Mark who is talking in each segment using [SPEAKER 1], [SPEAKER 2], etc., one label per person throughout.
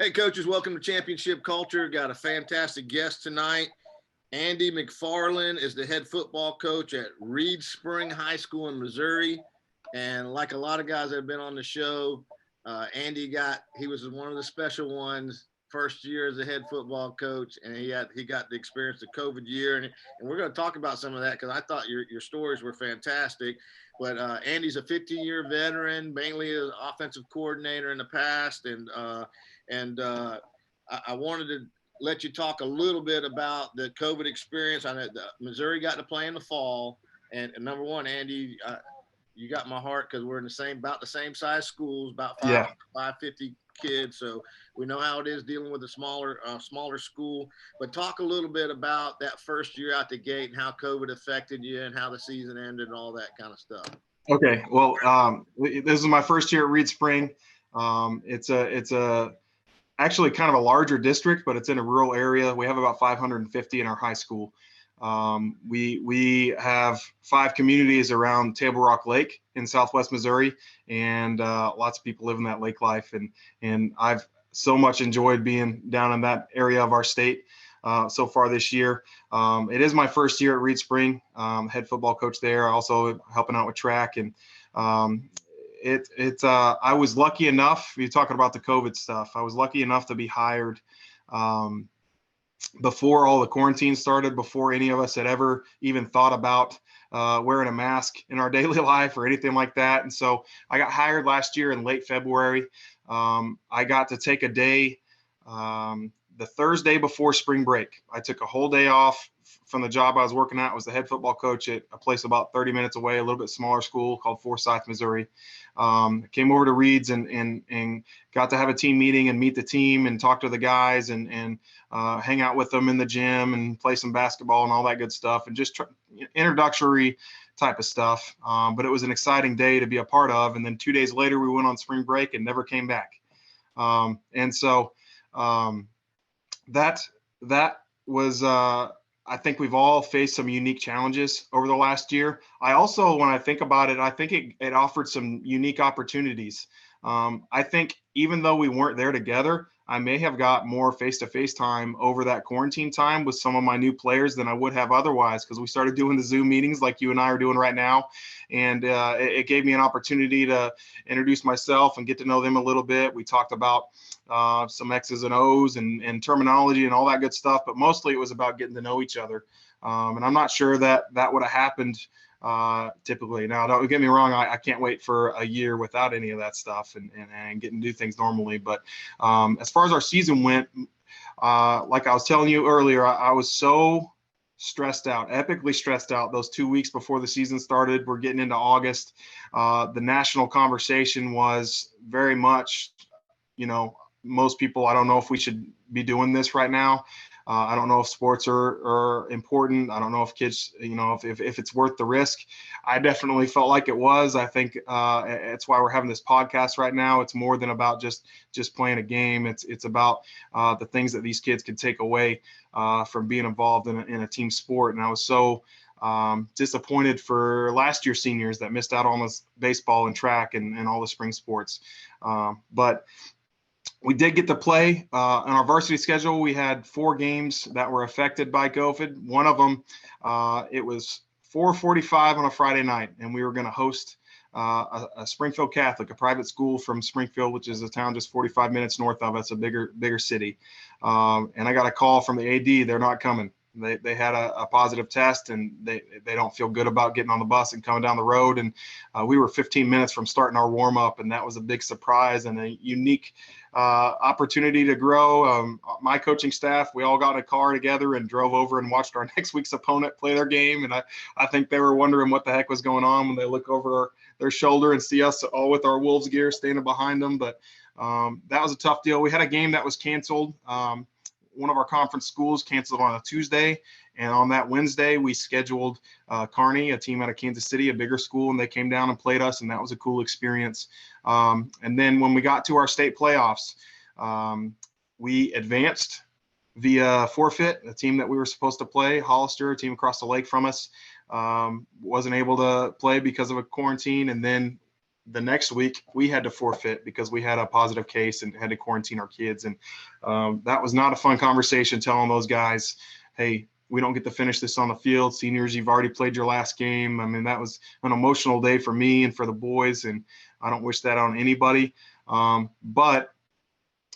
[SPEAKER 1] Hey, coaches, welcome to Championship Culture. Got a fantastic guest tonight. Andy McFarland is the head football coach at Reed Spring High School in Missouri. And like a lot of guys that have been on the show, Andy he was one of the special ones, first year as a head football coach, and he got the experience the COVID year. And we're going to talk about some of that because I thought your stories were fantastic. But Andy's a 15-year veteran, mainly an offensive coordinator in the past. And I wanted to let you talk a little bit about the COVID experience. I know Missouri got to play in the fall. And number one, Andy, you got my heart because we're in about the same size schools, about 550 kids. So we know how it is dealing with a smaller school. But talk a little bit about that first year out the gate and how COVID affected you and how the season ended and all that kind of stuff.
[SPEAKER 2] Okay. Well, this is my first year at Reed Spring. It's actually kind of a larger district, but it's in a rural area. We have about 550 in our high school. We have 5 communities around Table Rock Lake in Southwest Missouri, and lots of people live in that lake life. And I've so much enjoyed being down in that area of our state so far this year. It is my first year at Reed Spring, head football coach there, also helping out with track. And I was lucky enough, you're talking about the COVID stuff, I was lucky enough to be hired before all the quarantine started, before any of us had ever even thought about wearing a mask in our daily life or anything like that. And so I got hired last year in late February. I got to take a day the Thursday before spring break. I took a whole day off from the job I was working at. I was the head football coach at a place about 30 minutes away, a little bit smaller school called Forsyth, Missouri. Came over to Reed's and got to have a team meeting and meet the team and talk to the guys and hang out with them in the gym and play some basketball and all that good stuff and just introductory type of stuff. But it was an exciting day to be a part of. And then 2 days later, we went on spring break and never came back. And so that was, I think we've all faced some unique challenges over the last year. I also, when I think about it, I think it offered some unique opportunities. I think even though we weren't there together, I may have got more face-to-face time over that quarantine time with some of my new players than I would have otherwise, because we started doing the Zoom meetings like you and I are doing right now. And it gave me an opportunity to introduce myself and get to know them a little bit. We talked about some X's and O's and terminology and all that good stuff, but mostly it was about getting to know each other. And I'm not sure that would have happened typically. Now, don't get me wrong, I can't wait for a year without any of that stuff and getting to do things normally. But as far as our season went, like I was telling you earlier, I was so stressed out, epically stressed out those 2 weeks before the season started. We're getting into August. The national conversation was very much, most people, I don't know if we should be doing this right now. I don't know if sports are important. I don't know if kids, if it's worth the risk. I definitely felt like it was. I think it's why we're having this podcast right now. It's more than about just playing a game. It's about the things that these kids can take away from being involved in a team sport. And I was so disappointed for last year's seniors that missed out on this baseball and track and all the spring sports. But we did get to play on our varsity schedule. We had 4 games that were affected by COVID. One of them, it was 4:45 on a Friday night, and we were going to host a Springfield Catholic, a private school from Springfield, which is a town just 45 minutes north of us, a bigger city. And I got a call from the AD. They're not coming. They had a positive test, and they don't feel good about getting on the bus and coming down the road. And we were 15 minutes from starting our warm up, and that was a big surprise and a unique opportunity to grow. My coaching staff, we all got in a car together and drove over and watched our next week's opponent play their game. And I think they were wondering what the heck was going on when they look over their shoulder and see us all with our Wolves gear standing behind them. But that was a tough deal. We had a game that was canceled. One of our conference schools canceled on a Tuesday, and on that Wednesday we scheduled Kearney, a team out of Kansas City, a bigger school, and they came down and played us, and that was a cool experience. And then when we got to our state playoffs, we advanced via forfeit. A team that we were supposed to play, Hollister, a team across the lake from us, wasn't able to play because of a quarantine, and then the next week we had to forfeit because we had a positive case and had to quarantine our kids. And that was not a fun conversation telling those guys, hey, we don't get to finish this on the field. Seniors, you've already played your last game. I mean, that was an emotional day for me and for the boys, and I don't wish that on anybody. But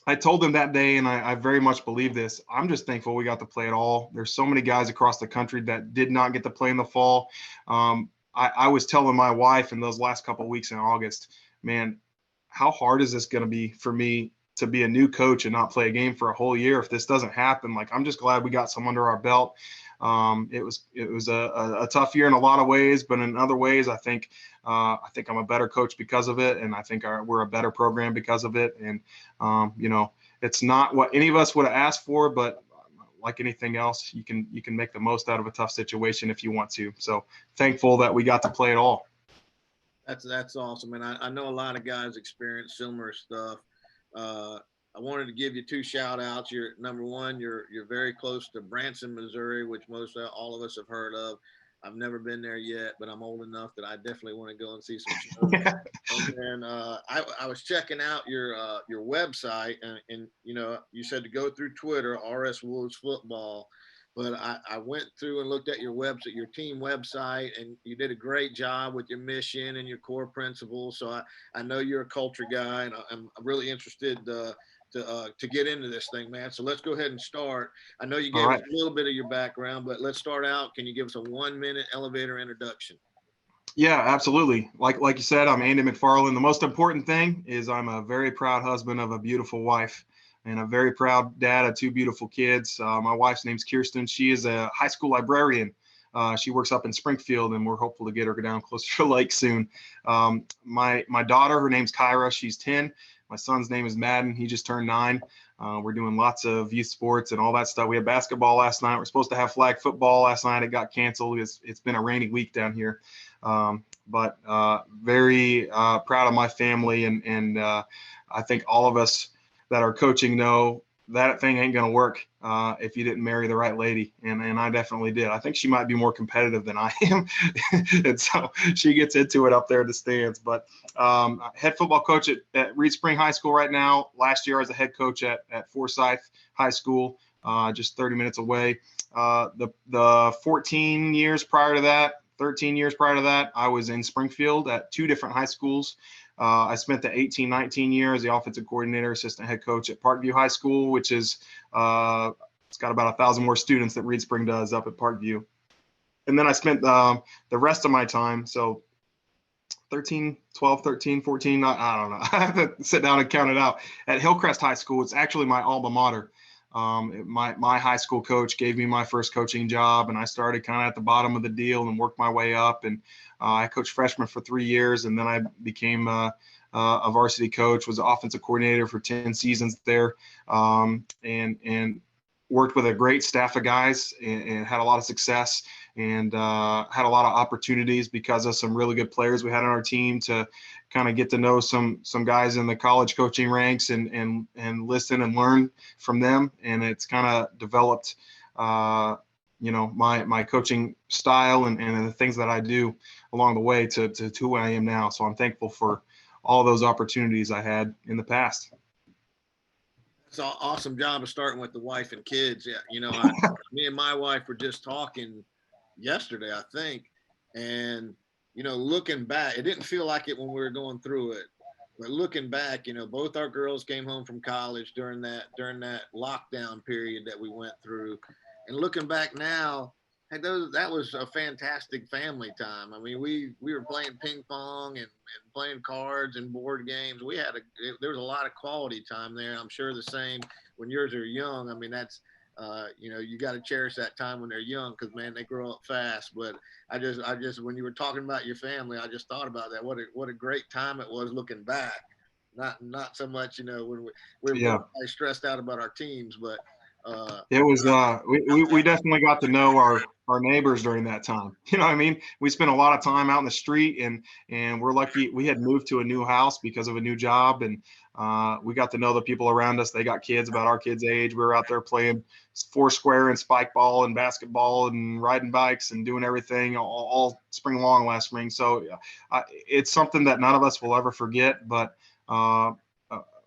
[SPEAKER 2] I told them that day, and I very much believe this, I'm just thankful we got to play it all. There's so many guys across the country that did not get to play in the fall. I was telling my wife in those last couple of weeks in August, man, how hard is this going to be for me to be a new coach and not play a game for a whole year if this doesn't happen? Like, I'm just glad we got some under our belt. It was a tough year in a lot of ways, but in other ways, I think I'm a better coach because of it, and I think we're a better program because of it. And it's not what any of us would have asked for, but like anything else, you can make the most out of a tough situation if you want to. So thankful that we got to play it all.
[SPEAKER 1] That's awesome, and I know a lot of guys experience similar stuff. I wanted to give you two shout outs. You're number one, you're very close to Branson, Missouri, which most all of us have heard of. I've never been there yet, but I'm old enough that I definitely want to go and see some shows. And then I was checking out your website, and you said to go through Twitter, RS Wolves Football. But I went through and looked at your website, your team website, and you did a great job with your mission and your core principles. So I know you're a culture guy, and I'm really interested to get into this thing, man. So let's go ahead and start. I know you gave us a little bit of your background, but let's start out. Can you give us a 1-minute elevator introduction?
[SPEAKER 2] Yeah, absolutely. Like you said, I'm Andy McFarland. The most important thing is I'm a very proud husband of a beautiful wife and a very proud dad of 2 beautiful kids. My wife's name's Kirsten. She is a high school librarian. She works up in Springfield, and we're hopeful to get her down closer to Lake soon. My daughter, her name's Kyra. She's 10. My son's name is Madden. He just turned 9. We're doing lots of youth sports and all that stuff. We had basketball last night. We're supposed to have flag football last night. It got canceled. It's been a rainy week down here. But very proud of my family. And I think all of us that are coaching know that thing ain't going to work if you didn't marry the right lady. And I definitely did. I think she might be more competitive than I am. And so she gets into it up there in the stands. But head football coach at Reed Spring High School right now. Last year I was a head coach at Forsyth High School, just 30 minutes away. The 13 years prior to that, I was in Springfield at 2 different high schools. I spent the 18-19 year as the offensive coordinator, assistant head coach at Parkview High School, which is it's got about 1,000 more students that Reed Spring does up at Parkview. And then I spent the rest of my time, so 12, 13, 14, I don't know. I have to sit down and count it out. At Hillcrest High School, it's actually my alma mater. My high school coach gave me my first coaching job, and I started kind of at the bottom of the deal and worked my way up. And I coached freshmen for 3 years, and then I became a varsity coach, was an offensive coordinator for 10 seasons there, and worked with a great staff of guys and had a lot of success and had a lot of opportunities because of some really good players we had on our team to kind of get to know some guys in the college coaching ranks and listen and learn from them. And it's kind of developed, my coaching style and the things that I do along the way to who I am now. So I'm thankful for all those opportunities I had in the past.
[SPEAKER 1] It's an awesome job of starting with the wife and kids. Yeah, me and my wife were just talking yesterday, I think, and looking back, it didn't feel like it when we were going through it, but looking back, both our girls came home from college during that lockdown period that we went through, and looking back now, hey, that was a fantastic family time. I mean, we were playing ping pong and playing cards and board games. There was a lot of quality time there. I'm sure the same when yours are young. I mean, that's you got to cherish that time when they're young because, man, they grow up fast. But I just when you were talking about your family, I just thought about that. What a great time it was looking back. Not so much, when we're stressed out about our teams, but
[SPEAKER 2] It was we definitely got to know our neighbors during that time. You know what I mean? We spent a lot of time out in the street, and we're lucky we had moved to a new house because of a new job, and we got to know the people around us. They got kids about our kids' age. We were out there playing foursquare and spike ball and basketball and riding bikes and doing everything all spring long last spring. So it's something that none of us will ever forget, but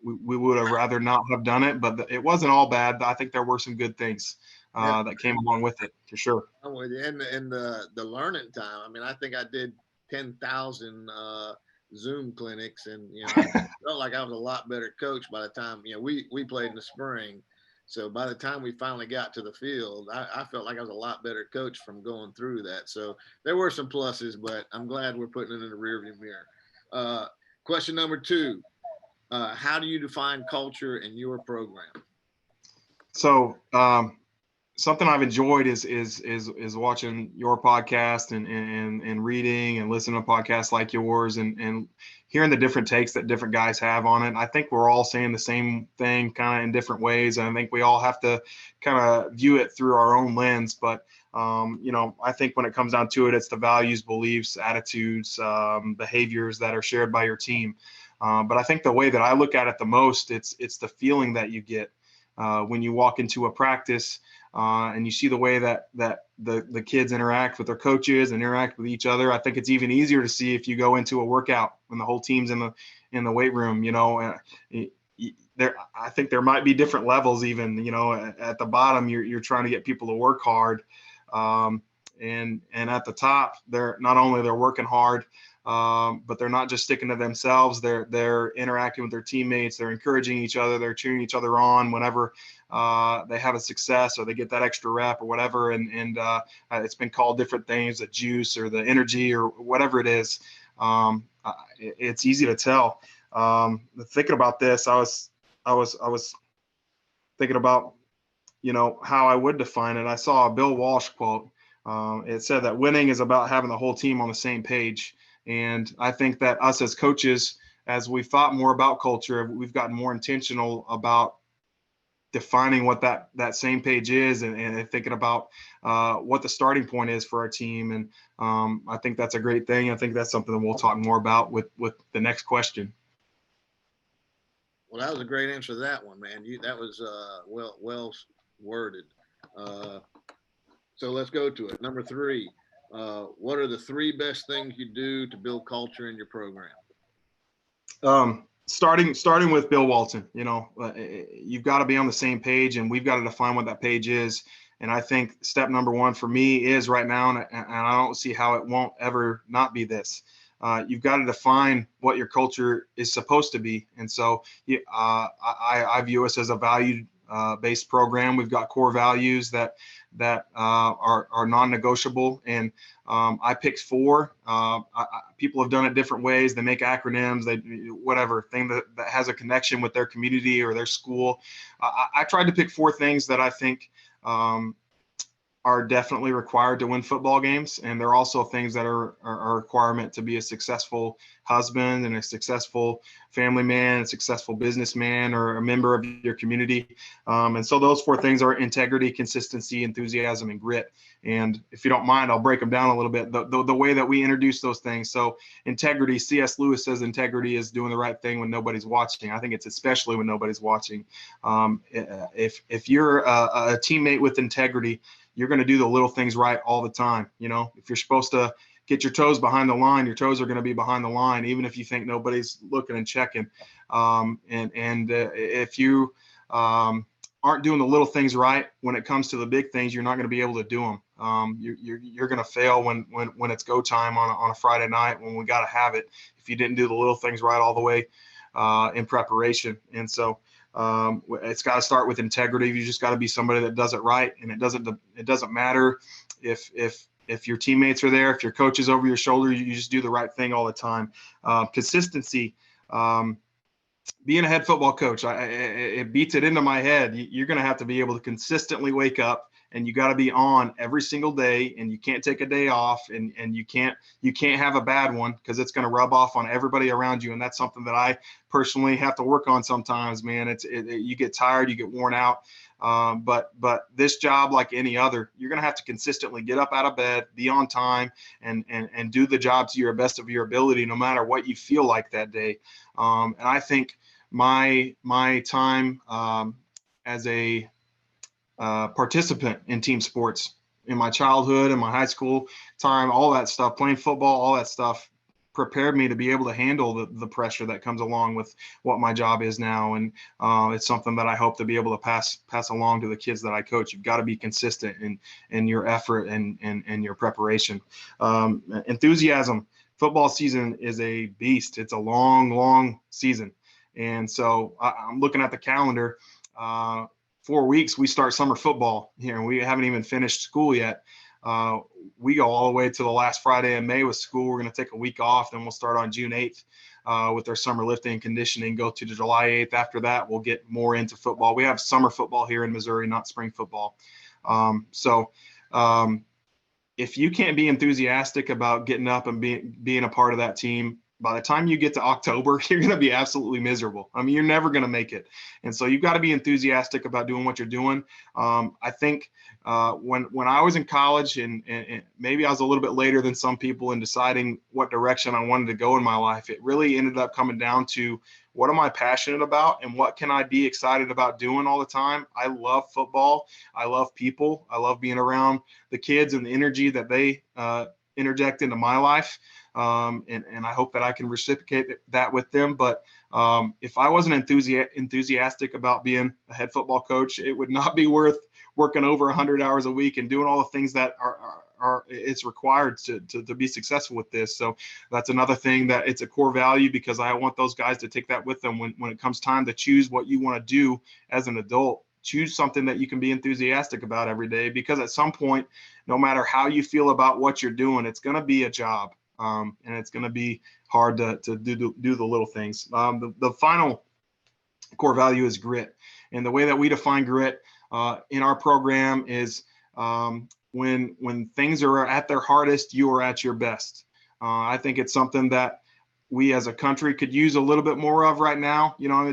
[SPEAKER 2] we would have rather not have done it, but it wasn't all bad. I think there were some good things that came along with it, for sure.
[SPEAKER 1] I'm with you. And the learning time. I mean, I think I did 10,000 Zoom clinics, and I felt like I was a lot better coach by the time we played in the spring. So by the time we finally got to the field, I felt like I was a lot better coach from going through that. So there were some pluses, but I'm glad we're putting it in the rearview mirror. Question number 2. How do you define culture in your program?
[SPEAKER 2] So something I've enjoyed is watching your podcast and reading and listening to podcasts like yours and hearing the different takes that different guys have on it. I think we're all saying the same thing kind of in different ways. And I think we all have to kind of view it through our own lens. But, I think when it comes down to it, it's the values, beliefs, attitudes, behaviors that are shared by your team. But I think the way that I look at it the most, it's the feeling that you get when you walk into a practice and you see the way that the kids interact with their coaches and interact with each other. I think it's even easier to see if you go into a workout when the whole team's in the weight room. I think there might be different levels even. At the bottom, you're trying to get people to work hard, and at the top, they're working hard. But they're not just sticking to themselves. They're interacting with their teammates. They're encouraging each other. They're cheering each other on whenever they have a success or they get that extra rep or whatever. And it's been called different things, the juice or the energy or whatever it is. It's easy to tell. Thinking about this, I was thinking about how I would define it. I saw a Bill Walsh quote. It said that winning is about having the whole team on the same page. And I think that us as coaches, as we've thought more about culture, we've gotten more intentional about defining what that same page is and thinking about what the starting point is for our team. And I think that's a great thing. I think that's something that we'll talk more about with the next question.
[SPEAKER 1] Well, that was a great answer to that one, man. That was well worded. So let's go to it. Number 3. What are the 3 best things you do to build culture in your program?
[SPEAKER 2] Starting with Bill Walton, you've got to be on the same page, and we've got to define what that page is. And I think step number 1 for me is right now, and I don't see how it won't ever not be this. You've got to define what your culture is supposed to be. And so I view us as a value-based program. We've got core values that are non-negotiable, and I picked 4. People have done it different ways. They make acronyms, whatever thing that has a connection with their community or their school. I tried to pick 4 things that I think are definitely required to win football games, and they're also things that are a requirement to be a successful husband and a successful family man, a successful businessman, or a member of your community. And so those 4 things are integrity, consistency, enthusiasm, and grit. And if you don't mind, I'll break them down a little bit. The way that we introduce those things. So integrity, C.S. Lewis says integrity is doing the right thing when nobody's watching. I think it's especially when nobody's watching. If you're a teammate with integrity, you're going to do the little things right all the time. If you're supposed to get your toes behind the line, your toes are going to be behind the line, even if you think nobody's looking and checking. If you aren't doing the little things right when it comes to the big things, you're not going to be able to do them. You're going to fail when it's go time on a Friday night, when we got to have it, if you didn't do the little things right all the way in preparation. And so it's got to start with integrity. You just got to be somebody that does it right. And it doesn't matter if your teammates are there, if your coach is over your shoulder, you just do the right thing all the time. Consistency, being a head football coach, it beats it into my head. You're going to have to be able to consistently wake up and you got to be on every single day, and you can't take a day off, and you can't have a bad one, because it's going to rub off on everybody around you. And that's something that I personally have to work on sometimes, man. You get tired, you get worn out. But this job, like any other, you're going to have to consistently get up out of bed, be on time, and do the job to your best of your ability, no matter what you feel like that day. And I think my time as a participant in team sports in my childhood and my high school time, all that stuff, playing football, all that stuff, prepared me to be able to handle the pressure that comes along with what my job is now. And it's something that I hope to be able to pass along to the kids that I coach. You've got to be consistent in your effort and your preparation. Enthusiasm. Football season is a beast. It's a long season. And so I'm looking at the calendar. 4 weeks, we start summer football here, and we haven't even finished school yet. We go all the way to the last Friday in May with school. We're going to take a week off, then we'll start on June 8th with our summer lifting and conditioning, go to July 8th. After that, we'll get more into football. We have summer football here in Missouri, not spring football. If you can't be enthusiastic about getting up and being a part of that team, by the time you get to October, you're going to be absolutely miserable. I mean, you're never going to make it. And so you've got to be enthusiastic about doing what you're doing. I think when I was in college, and maybe I was a little bit later than some people in deciding what direction I wanted to go in my life, it really ended up coming down to, what am I passionate about, and what can I be excited about doing all the time? I love football. I love people. I love being around the kids and the energy that they interject into my life. And I hope that I can reciprocate that with them. But if I wasn't enthusiastic about being a head football coach, it would not be worth working over 100 hours a week and doing all the things that it's required to be successful with this. So that's another thing, that it's a core value, because I want those guys to take that with them when it comes time to choose what you want to do as an adult. Choose something that you can be enthusiastic about every day, because at some point, no matter how you feel about what you're doing, it's going to be a job. And it's going to be hard to do the little things. The final core value is grit. And the way that we define grit in our program is when things are at their hardest, you are at your best. I think it's something that we as a country could use a little bit more of right now. You know,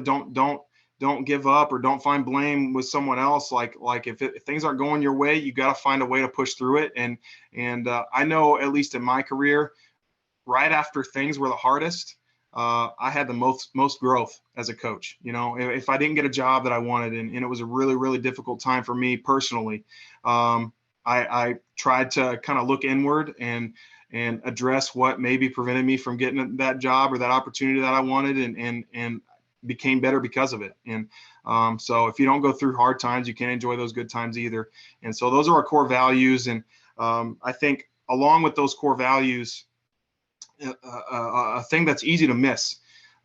[SPEAKER 2] don't give up, or don't find blame with someone else. Like if things aren't going your way, you got to find a way to push through it. And I know, at least in my career, right after things were the hardest, I had the most growth as a coach. You know, if I didn't get a job that I wanted, and it was a really, really difficult time for me personally, I tried to kind of look inward and address what maybe prevented me from getting that job or that opportunity that I wanted, and became better because of it. And so if you don't go through hard times, you can't enjoy those good times either. And so those are our core values. And I think along with those core values, a thing that's easy to miss.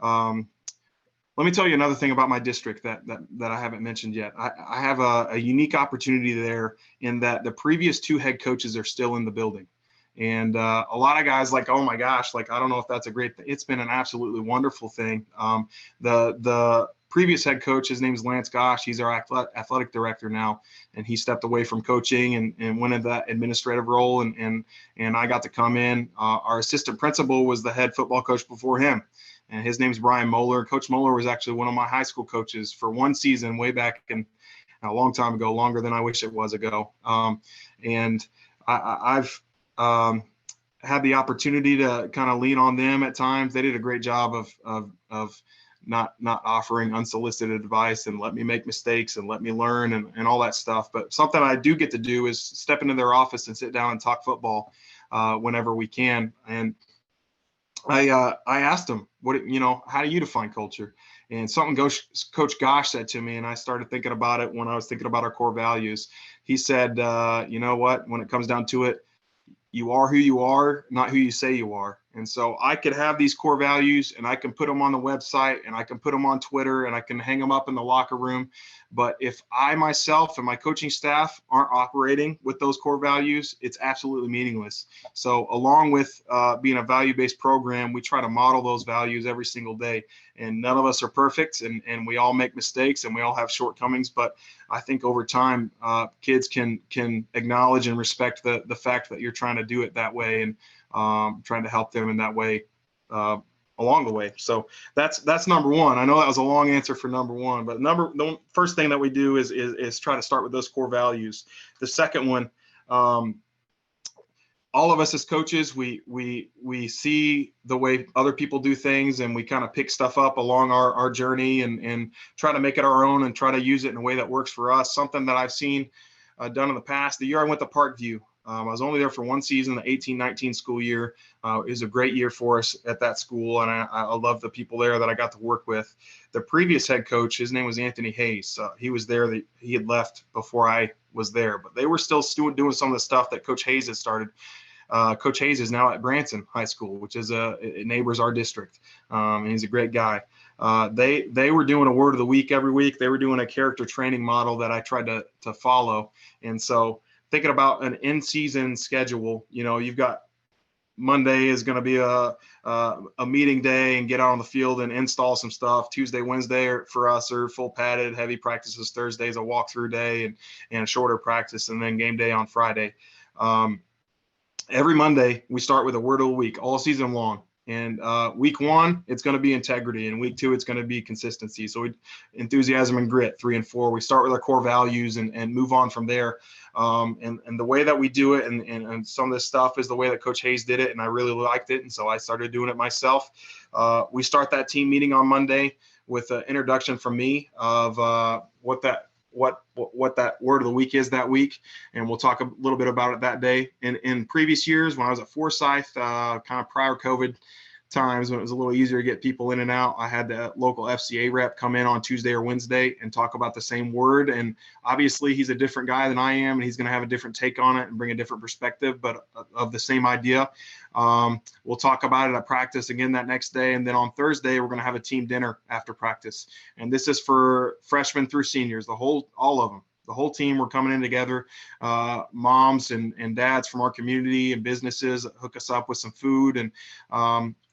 [SPEAKER 2] Let me tell you another thing about my district that I haven't mentioned yet. I have a unique opportunity there, in that the previous two head coaches are still in the building. And a lot of guys like, oh my gosh, like, I don't know if that's a great thing. It's been an absolutely wonderful thing. The previous head coach, his name's Lance Gosh. He's our athletic director now, and he stepped away from coaching and went into that administrative role. And I got to come in. Our assistant principal was the head football coach before him, and his name's Brian Moeller. Coach Moeller was actually one of my high school coaches for one season way back in a long time ago, longer than I wish it was ago. And I've had the opportunity to kind of lean on them at times. They did a great job of not offering unsolicited advice, and let me make mistakes and let me learn and all that stuff. But something I do get to do is step into their office and sit down and talk football whenever we can. And I asked them, how do you define culture? And something Coach Gosh said to me, and I started thinking about it when I was thinking about our core values. He said, you know what, when it comes down to it, you are who you are, not who you say you are. And so I could have these core values and I can put them on the website and I can put them on Twitter and I can hang them up in the locker room. But if I myself and my coaching staff aren't operating with those core values, it's absolutely meaningless. So along with being a value-based program, we try to model those values every single day. And none of us are perfect, and we all make mistakes and we all have shortcomings. But I think over time, kids can acknowledge and respect the fact that you're trying to do it that way, and trying to help them in that way along the way. So that's number one. I know that was a long answer for number one, but the first thing that we do is try to start with those core values. The second one, all of us as coaches, we see the way other people do things, and we kind of pick stuff up along our journey and try to make it our own and try to use it in a way that works for us. Something that I've seen done in the past. The year I went to Parkview, I was only there for one season, the 18-19 school year. It was a great year for us at that school, and I love the people there that I got to work with. The previous head coach, his name was Anthony Hayes. He was there. He had left before I was there, but they were still doing some of the stuff that Coach Hayes had started. Coach Hayes is now at Branson High School, which is it neighbors our district, and he's a great guy. They were doing a word of the week every week. They were doing a character training model that I tried to follow, and so thinking about an in-season schedule, you've got Monday is going to be a meeting day and get out on the field and install some stuff. Tuesday, Wednesday for us are full padded, heavy practices. Thursday's a walkthrough day and a shorter practice, and then game day on Friday. Every Monday, we start with a word of the week all season long. And week one, it's going to be integrity. And week two, it's going to be consistency. So enthusiasm and grit, 3 and 4. We start with our core values and move on from there. And the way that we do it and some of this stuff is the way that Coach Hayes did it. And I really liked it. And so I started doing it myself. We start that team meeting on Monday with an introduction from me of what that word of the week is that week, and we'll talk a little bit about it that day. In previous years, when I was at Forsyth, kind of prior COVID times when it was a little easier to get people in and out, I had the local FCA rep come in on Tuesday or Wednesday and talk about the same word. And obviously he's a different guy than I am, and he's going to have a different take on it and bring a different perspective, but of the same idea. We'll talk about it at practice again that next day. And then on Thursday, we're going to have a team dinner after practice. And this is for freshmen through seniors, all of them. The whole team, we're coming in together. Moms and dads from our community and businesses hook us up with some food. And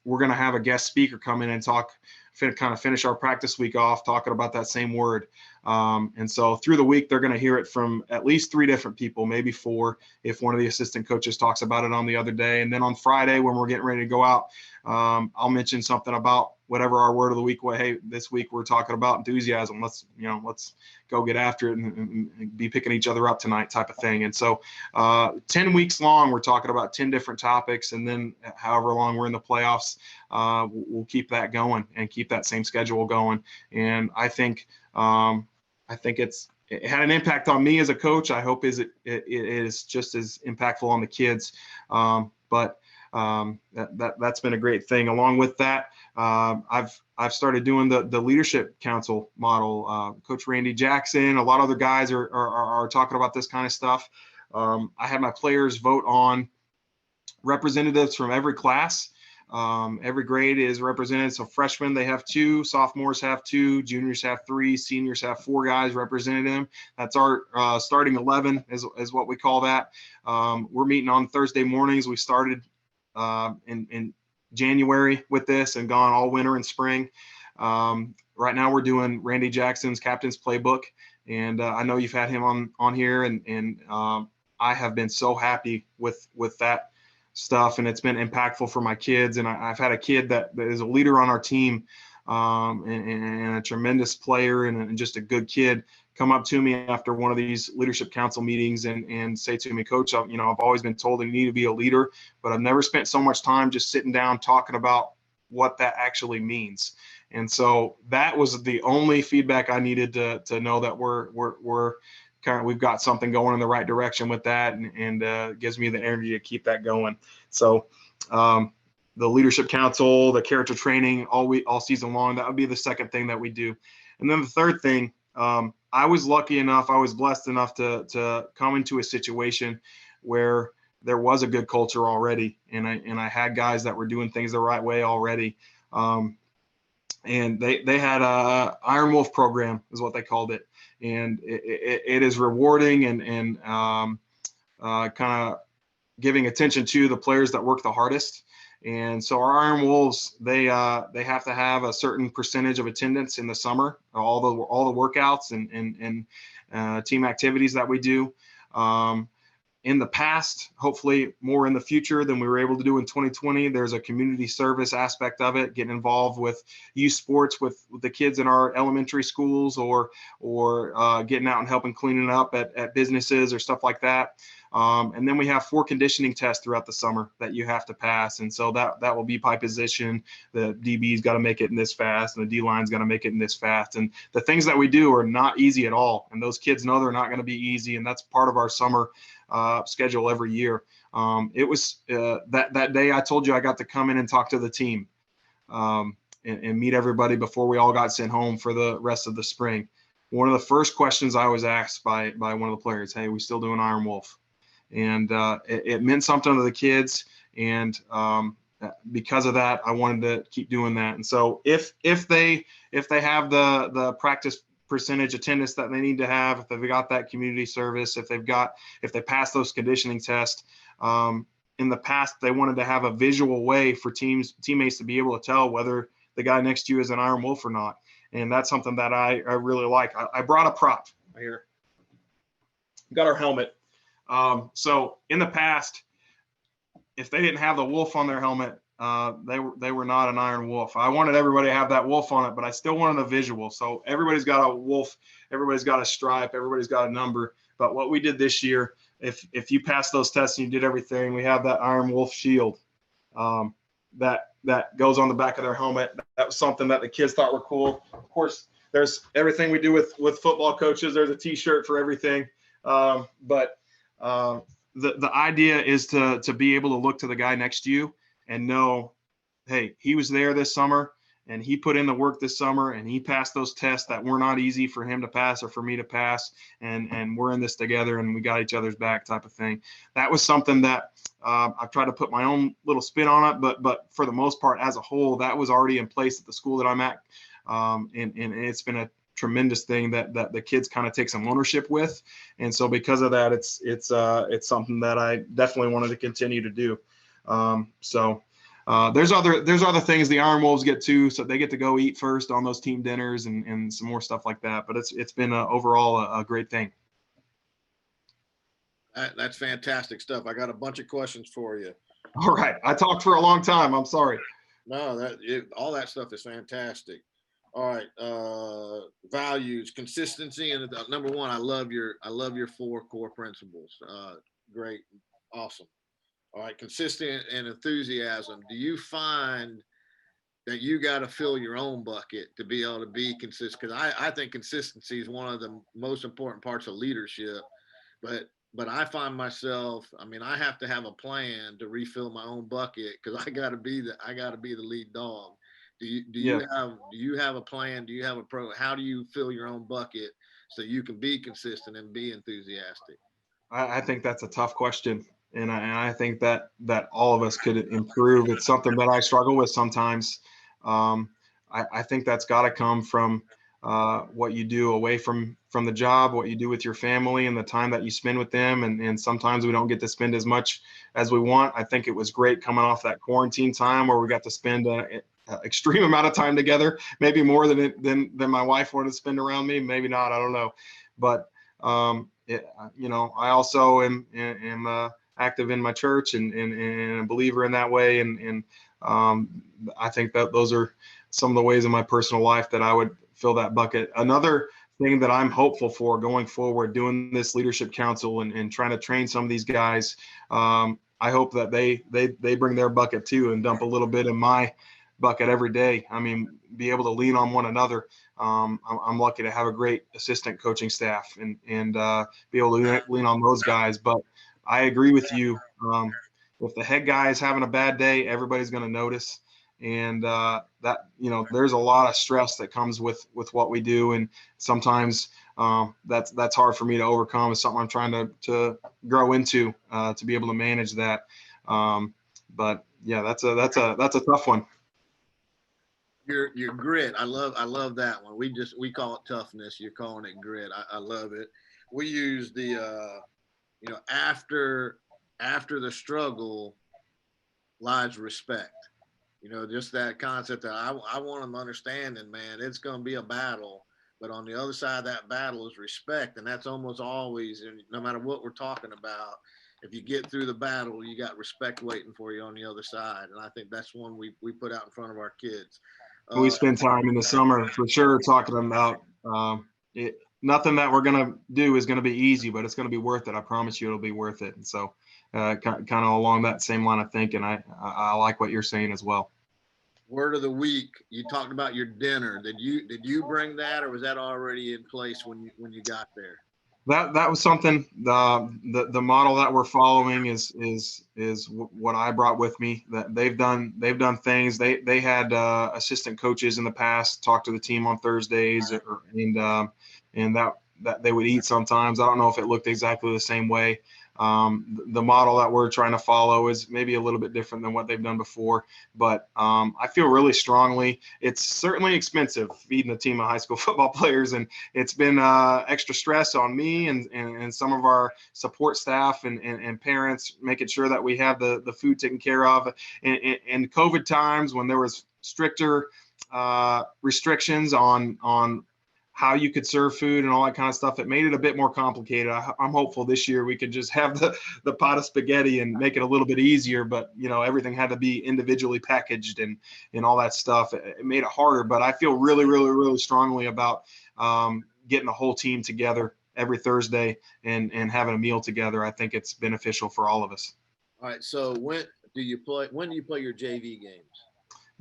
[SPEAKER 2] we're going to have a guest speaker come in and kind of finish our practice week off talking about that same word. And so through the week, they're going to hear it from at least 3 different people, maybe 4, if one of the assistant coaches talks about it on the other day. And then on Friday, when we're getting ready to go out, I'll mention something about whatever our word of the week was. Hey, this week we're talking about enthusiasm. Let's go get after it and be picking each other up tonight type of thing. And so 10 weeks long, we're talking about 10 different topics. And then however long we're in the playoffs, we'll keep that going and keep that same schedule going. And I think it had an impact on me as a coach. I hope it is just as impactful on the kids. But that's been a great thing. Along with that, I've started doing the leadership council model. Coach Randy Jackson, a lot of other guys are talking about this kind of stuff. I had my players vote on representatives from every class. Every grade is represented. So freshmen, they have 2, sophomores have 2, juniors have 3, seniors have 4 guys representing them. That's our starting 11 is what we call that. We're meeting on Thursday mornings. We started in January with this and gone all winter and spring. Right now we're doing Randy Jackson's captain's playbook. And I know you've had him on here and I have been so happy with that stuff, and it's been impactful for my kids. And I've had a kid that is a leader on our team, and a tremendous player and just a good kid come up to me after one of these leadership council meetings and say to me, Coach, I've always been told I need to be a leader, but I've never spent so much time just sitting down talking about what that actually means. And so that was the only feedback I needed to know that we've got something going in the right direction with that, and gives me the energy to keep that going. So the leadership council, the character training all season long, that would be the second thing that we do. And then the third thing, I was blessed enough to come into a situation where there was a good culture already, and I had guys that were doing things the right way already. And they had a Iron Wolf program is what they called it, and it is rewarding and kind of giving attention to the players that work the hardest. And so our Iron Wolves, they have to have a certain percentage of attendance in the summer, all the workouts and team activities that we do. In the past, hopefully more in the future than we were able to do in 2020. There's a community service aspect of it, getting involved with youth sports with the kids in our elementary schools, or getting out and helping cleaning up at businesses or stuff like that. And then we have 4 conditioning tests throughout the summer that you have to pass. And so that will be by position. The DB's got to make it in this fast, and the D-line's got to make it in this fast. And the things that we do are not easy at all. And those kids know they're not going to be easy. And that's part of our summer schedule every year. It was that day I told you I got to come in and talk to the team and meet everybody before we all got sent home for the rest of the spring. One of the first questions I was asked by one of the players, "Hey, we still doing Iron Wolf?" And it meant something to the kids, and because of that, I wanted to keep doing that. And so if they have the practice percentage attendance that they need to have, if they've got that community service, if they pass those conditioning tests, in the past they wanted to have a visual way for teammates to be able to tell whether the guy next to you is an Iron Wolf or not. And that's something that I really like. I brought a prop right here. Got our helmet. So in the past, if they didn't have the wolf on their helmet, they were not an Iron Wolf. I wanted everybody to have that wolf on it, but I still wanted a visual. So everybody's got a wolf, everybody's got a stripe, everybody's got a number. But what we did this year, if you passed those tests and you did everything, we have that Iron Wolf shield that goes on the back of their helmet. That was something that the kids thought were cool. Of course, there's everything we do with football coaches. There's a T-shirt for everything. But the idea is to be able to look to the guy next to you and know, hey, he was there this summer and he put in the work this summer and he passed those tests that were not easy for him to pass or for me to pass, and we're in this together and we got each other's back type of thing. That was something that I've tried to put my own little spin on it, but for the most part, as a whole, that was already in place at the school that I'm at, and it's been a tremendous thing that the kids kind of take some ownership with. And so because of that, it's something that I definitely wanted to continue to do. There's other things the Iron Wolves get to, so they get to go eat first on those team dinners and some more stuff like that. But it's been overall a great thing.
[SPEAKER 1] That's fantastic stuff. I got a bunch of questions for you.
[SPEAKER 2] All right. I talked for a long time. I'm sorry.
[SPEAKER 1] No, all that stuff is fantastic. All right. Values, consistency, and number one, I love your 4 core principles. Great. Awesome. All right. Consistent and enthusiasm. Do you find that you got to fill your own bucket to be able to be consistent? Because I think consistency is one of the most important parts of leadership, but I find myself, I have to have a plan to refill my own bucket because I got to be the lead dog. Do you have a plan? Do you have a program? How do you fill your own bucket so you can be consistent and be enthusiastic?
[SPEAKER 2] I think that's a tough question. And I think that all of us could improve. It's something that I struggle with sometimes. I think that's got to come from what you do away from the job, what you do with your family and the time that you spend with them. And sometimes we don't get to spend as much as we want. I think it was great coming off that quarantine time where we got to spend an extreme amount of time together, maybe more than my wife wanted to spend around me. Maybe not, I don't know. But, I also am active in my church and a believer in that way. And I think that those are some of the ways in my personal life that I would fill that bucket. Another thing that I'm hopeful for going forward, doing this leadership council and trying to train some of these guys, I hope that they bring their bucket too and dump a little bit in my bucket every day. Be able to lean on one another. I'm lucky to have a great assistant coaching staff and be able to lean on those guys. But I agree with you. If the head guy is having a bad day, everybody's going to notice. And that, there's a lot of stress that comes with what we do, and sometimes that's hard for me to overcome. It's something I'm trying to grow into, to be able to manage that. But yeah, that's a tough one.
[SPEAKER 1] Your grit. I love that one. We call it toughness. You're calling it grit. I love it. We use the after the struggle lies respect. Just that concept that I want them understanding, man, it's going to be a battle, but on the other side of that battle is respect. And that's almost always, and no matter what we're talking about, if you get through the battle, you got respect waiting for you on the other side. And I think that's one we put out in front of our kids.
[SPEAKER 2] We spend time in the summer for sure talking about nothing that we're going to do is going to be easy, but it's going to be worth it. I promise you it'll be worth it. And so kind of along that same line of thinking, I like what you're saying as well.
[SPEAKER 1] Word of the week. You talked about your dinner. Did you bring that, or was that already in place when you got there?
[SPEAKER 2] That was something. The model that we're following is what I brought with me. That they've done things. They had assistant coaches in the past talk to the team on Thursdays, and that they would eat sometimes. I don't know if it looked exactly the same way. The model that we're trying to follow is maybe a little bit different than what they've done before, but I feel really strongly. It's certainly expensive feeding a team of high school football players, and it's been extra stress on me and some of our support staff and parents, making sure that we have the food taken care of. In COVID times, when there was stricter restrictions on how you could serve food and all that kind of stuff, it made it a bit more complicated. I'm hopeful this year we could just have the pot of spaghetti and make it a little bit easier, but everything had to be individually packaged and all that stuff. It made it harder, but I feel really, really, really strongly about getting the whole team together every Thursday and having a meal together. I think it's beneficial for all of us.
[SPEAKER 1] All right. So when do you play your JV games?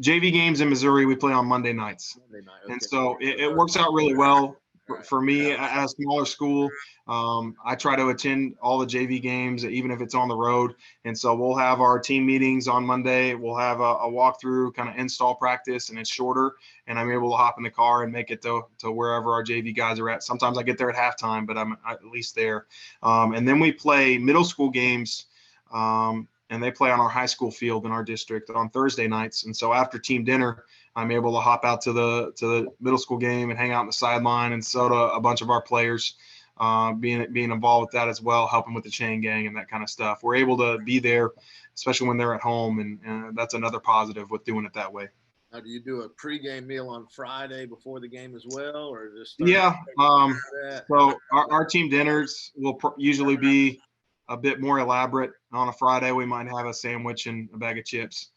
[SPEAKER 2] JV games in Missouri, we play on Monday nights.
[SPEAKER 1] Monday night, okay.
[SPEAKER 2] And so it works out really well for me at a smaller school. I try to attend all the JV games, even if it's on the road. And so we'll have our team meetings on Monday. We'll have a walkthrough kind of install practice, and it's shorter. And I'm able to hop in the car and make it to wherever our JV guys are at. Sometimes I get there at halftime, but I'm at least there. And then we play middle school games. And they play on our high school field in our district on Thursday nights. And so after team dinner, I'm able to hop out to the middle school game and hang out on the sideline, and so do a bunch of our players being involved with that as well, helping with the chain gang and that kind of stuff. We're able to be there, especially when they're at home, and that's another positive with doing it that way.
[SPEAKER 1] Now, do you do a pregame meal on Friday before the game as well, or just
[SPEAKER 2] yeah? So our team dinners will usually be a bit more elaborate. On a Friday, we might have a sandwich and a bag of chips.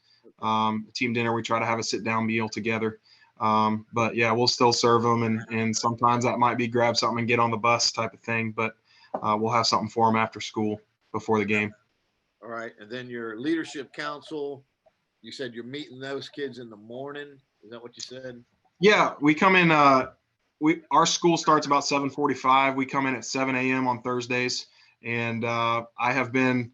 [SPEAKER 2] Team dinner, we try to have a sit-down meal together. But yeah, we'll still serve them, and sometimes that might be grab something and get on the bus type of thing. But we'll have something for them after school before the game.
[SPEAKER 1] All right, and then your leadership council. You said you're meeting those kids in the morning. Is that what you said?
[SPEAKER 2] Yeah, we come in. Our school starts about 7:45. We come in at 7 a.m. on Thursdays. And I have been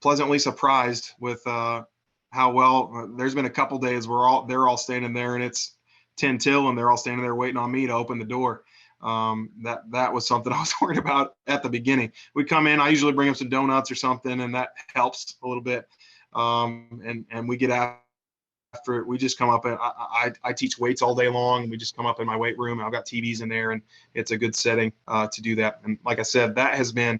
[SPEAKER 2] pleasantly surprised with how well. There's been a couple days where they're all standing there, and it's 10 till, and they're all standing there waiting on me to open the door. That was something I was worried about at the beginning. We come in, I usually bring them some donuts or something, and that helps a little bit. And we get after it. We just come up, and I teach weights all day long, and we just come up in my weight room. I've got TVs in there, and it's a good setting to do that. And like I said, that has been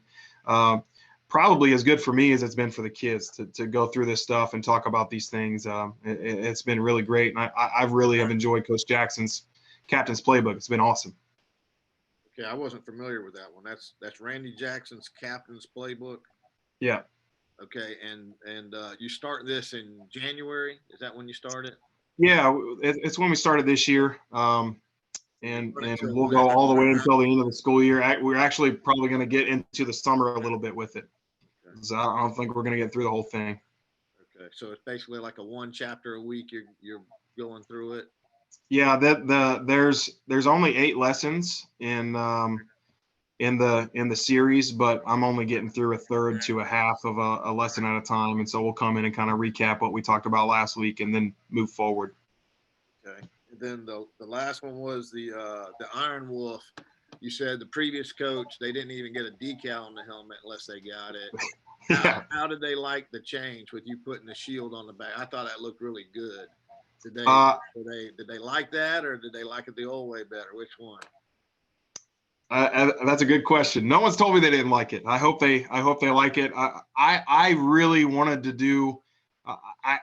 [SPEAKER 2] probably as good for me as it's been for the kids to go through this stuff and talk about these things. It's been really great, and I really have enjoyed Coach Jackson's captain's playbook. It's been awesome.
[SPEAKER 1] Okay, I wasn't familiar with that one. That's Randy Jackson's captain's playbook.
[SPEAKER 2] Yeah.
[SPEAKER 1] Okay, and you start this in January. Is that when you started?
[SPEAKER 2] Yeah, it's when we started this year, and we'll go all the way until the end of the school year. We're actually probably going to get into the summer a little bit with it. Okay. So I don't think we're going to get through the whole thing.
[SPEAKER 1] Okay, so it's basically like a one chapter a week. You're going through it.
[SPEAKER 2] Yeah, there's only 8 lessons in in the series, but I'm only getting through a third to a half of a lesson at a time, and so we'll come in and kind of recap what we talked about last week and then move forward.
[SPEAKER 1] Okay. And then the last one was the Iron Wolf. You said the previous coach, they didn't even get a decal on the helmet unless they got it.
[SPEAKER 2] Yeah.
[SPEAKER 1] How did they like the change with you putting the shield on the back? I thought that looked really good. Did they like that, or did they like it the old way better? Which one?
[SPEAKER 2] That's a good question. No one's told me they didn't like it. I hope they like it. I really wanted to do.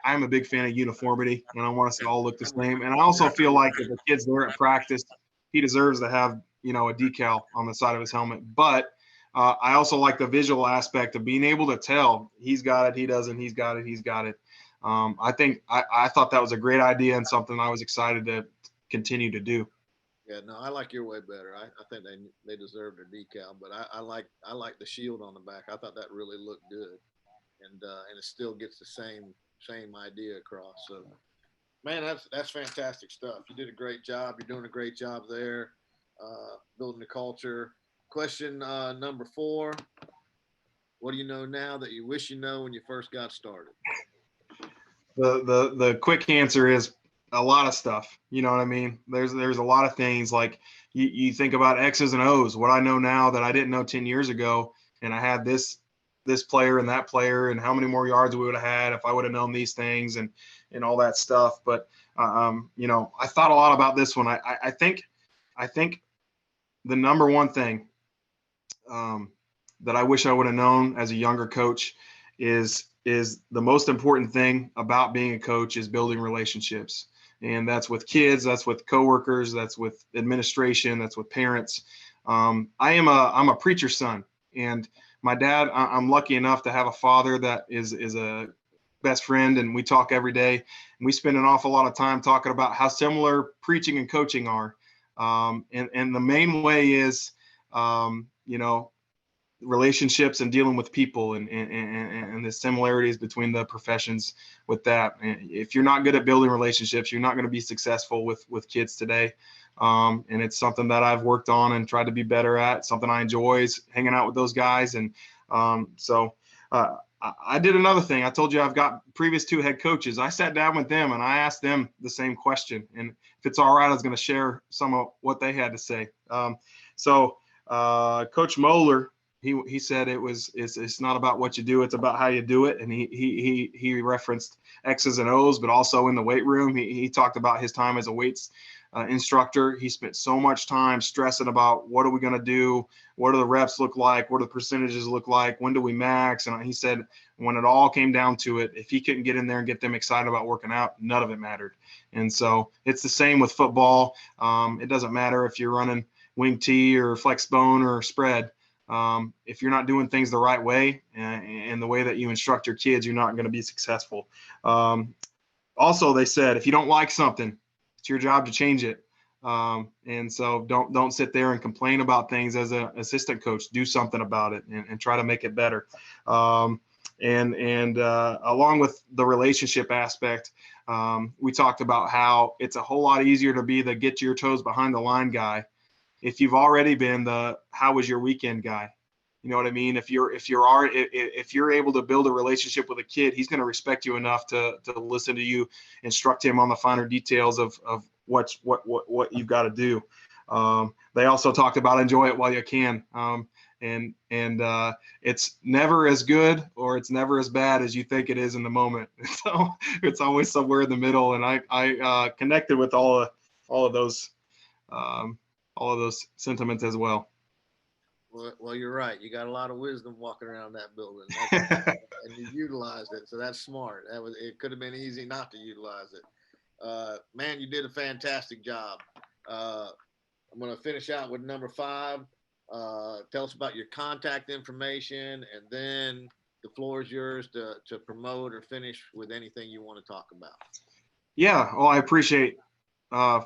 [SPEAKER 2] I'm a big fan of uniformity, and I want us to all look the same. And I also feel like if a kid's there at practice, he deserves to have a decal on the side of his helmet. But I also like the visual aspect of being able to tell he's got it, he doesn't, he's got it, he's got it. I thought that was a great idea and something I was excited to continue to do.
[SPEAKER 1] Yeah, no, I like your way better. I think they deserved a decal, but I like the shield on the back. I thought that really looked good, and it still gets the same idea across. So, man, that's fantastic stuff. You did a great job. You're doing a great job there, building the culture. Question number 4: what do you know now that you wish you know when you first got started?
[SPEAKER 2] The quick answer is a lot of stuff. You know what I mean? There's a lot of things like you think about X's and O's, what I know now that I didn't know 10 years ago. And I had this player and that player and how many more yards we would have had if I would have known these things and all that stuff. But, I thought a lot about this one. I think the number one thing that I wish I would have known as a younger coach is the most important thing about being a coach is building relationships. And that's with kids, that's with coworkers, that's with administration, that's with parents. I'm a preacher's son, and my dad, I'm lucky enough to have a father that is a best friend, and we talk every day. And we spend an awful lot of time talking about how similar preaching and coaching are. And the main way is, relationships and dealing with people and the similarities between the professions with that. And if you're not good at building relationships, you're not going to be successful with kids today. And it's something that I've worked on and tried to be better at, something I enjoy is hanging out with those guys. And so I did another thing. I told you I've got previous 2 head coaches. I sat down with them and I asked them the same question. And if it's all right, I was going to share some of what they had to say. So Coach Moeller, he said it's not about what you do, it's about how you do it. And he referenced X's and O's, but also in the weight room, he talked about his time as a weights instructor. He spent so much time stressing about what are we going to do, what do the reps look like, what do the percentages look like, when do we max. And he said when it all came down to it, if he couldn't get in there and get them excited about working out, none of it mattered. And so it's the same with football. It doesn't matter if you're running wing T or flex bone or spread. If you're not doing things the right way and the way that you instruct your kids, you're not going to be successful. Also, they said, if you don't like something, it's your job to change it. And so don't sit there and complain about things as an assistant coach. Do something about it and try to make it better. Along with the relationship aspect, we talked about how it's a whole lot easier to be the get your toes behind the line guy if you've already been the how was your weekend guy. You know what I mean? If you're able to build a relationship with a kid, he's going to respect you enough to listen to you, instruct him on the finer details of what you've got to do. They also talked about enjoy it while you can. And it's never as good or it's never as bad as you think it is in the moment. So it's always somewhere in the middle. And I connected with all of those sentiments as well.
[SPEAKER 1] Well, you're right. You got a lot of wisdom walking around that building, and you utilized it. So that's smart. It could have been easy not to utilize it. Man, you did a fantastic job. I'm going to finish out with number 5. Tell us about your contact information, and then the floor is yours to promote or finish with anything you want to talk about.
[SPEAKER 2] Yeah, well, I appreciate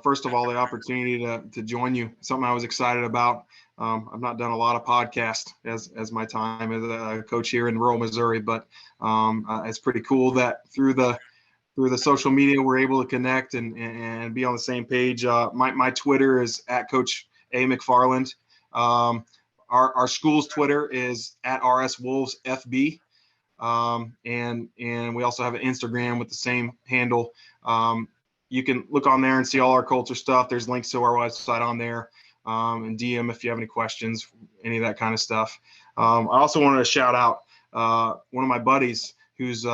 [SPEAKER 2] first of all the opportunity to join you. Something I was excited about. I've not done a lot of podcasts as my time as a coach here in rural Missouri, but it's pretty cool that through the social media we're able to connect and be on the same page. My Twitter is @Coach A McFarland. our school's Twitter is at RSWolvesFB. And we also have an Instagram with the same handle. You can look on there and see all our culture stuff. There's links to our website on there, and DM if you have any questions, any of that kind of stuff. I also wanted to shout out one of my buddies who's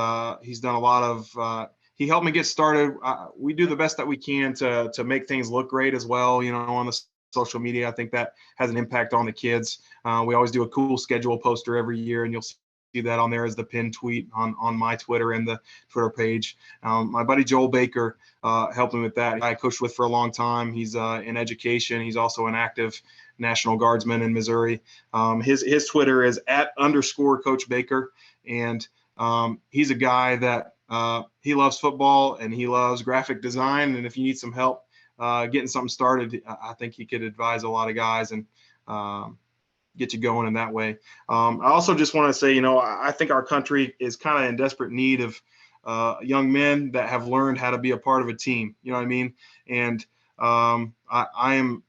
[SPEAKER 2] he's done a lot of he helped me get started. We do the best that we can to make things look great as well, on the social media. I think that has an impact on the kids. We always do a cool schedule poster every year, and you'll see that on there as the pinned tweet on my Twitter and the Twitter page. My buddy Joel Baker helped me with that. I coached with for a long time. He's in education. He's also an active National Guardsman in Missouri. His Twitter is @_Coach Baker, and he's a guy that he loves football and he loves graphic design. And if you need some help getting something started, I think he could advise a lot of guys and get you going in that way. I also just want to say, I think our country is kind of in desperate need of young men that have learned how to be a part of a team. You know what I mean? And I am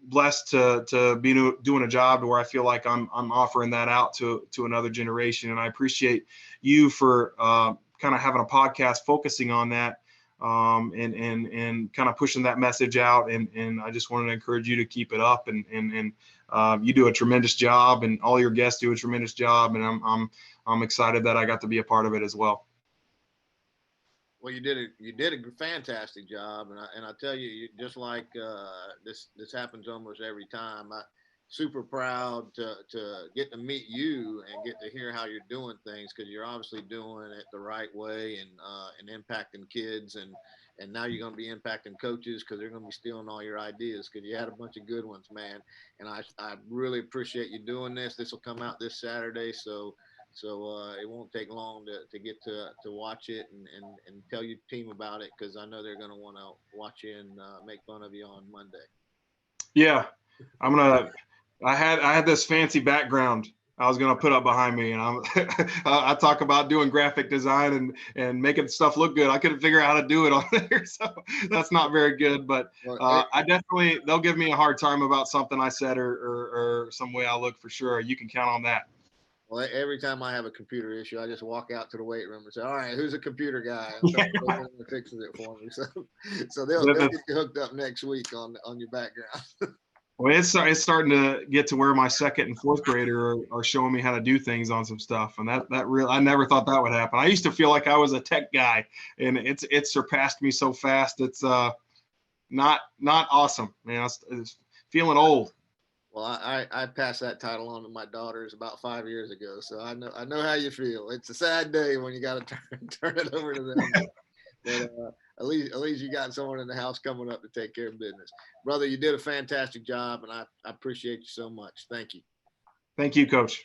[SPEAKER 2] blessed to be doing a job where I feel like I'm offering that out to another generation. And I appreciate you for kind of having a podcast focusing on that. And kind of pushing that message out. And I just wanted to encourage you to keep it up. And you do a tremendous job, and all your guests do a tremendous job. And I'm excited that I got to be a part of it as well.
[SPEAKER 1] Well, you did a fantastic job, and I tell you, just like this happens almost every time. Super proud to get to meet you and get to hear how you're doing things, because you're obviously doing it the right way and impacting kids, and now you're going to be impacting coaches because they're going to be stealing all your ideas, because you had a bunch of good ones, man. And I really appreciate you doing this. This will come out this Saturday, so it won't take long to get to watch it and tell your team about it, because I know they're going to want to watch you and make fun of you on Monday.
[SPEAKER 2] Yeah, I had this fancy background I was going to put up behind me, and I talk about doing graphic design and making stuff look good. I couldn't figure out how to do it on there, so that's not very good. But they'll give me a hard time about something I said or some way I look, for sure. You can count on that.
[SPEAKER 1] Well, every time I have a computer issue, I just walk out to the weight room and say, "All right, who's a computer guy?" And someone fixes it for me. So they'll get you hooked up next week on your background.
[SPEAKER 2] Well, it's starting to get to where my second and fourth grader are showing me how to do things on some stuff, and that really, I never thought that would happen. I used to feel like I was a tech guy, and it surpassed me so fast. It's not awesome, man. It's feeling old.
[SPEAKER 1] Well, I passed that title on to my daughters about 5 years ago, so I know how you feel. It's a sad day when you got to turn it over to them. But at least you got someone in the house coming up to take care of business. Brother, you did a fantastic job, and I appreciate you so much. Thank you.
[SPEAKER 2] Thank you, Coach.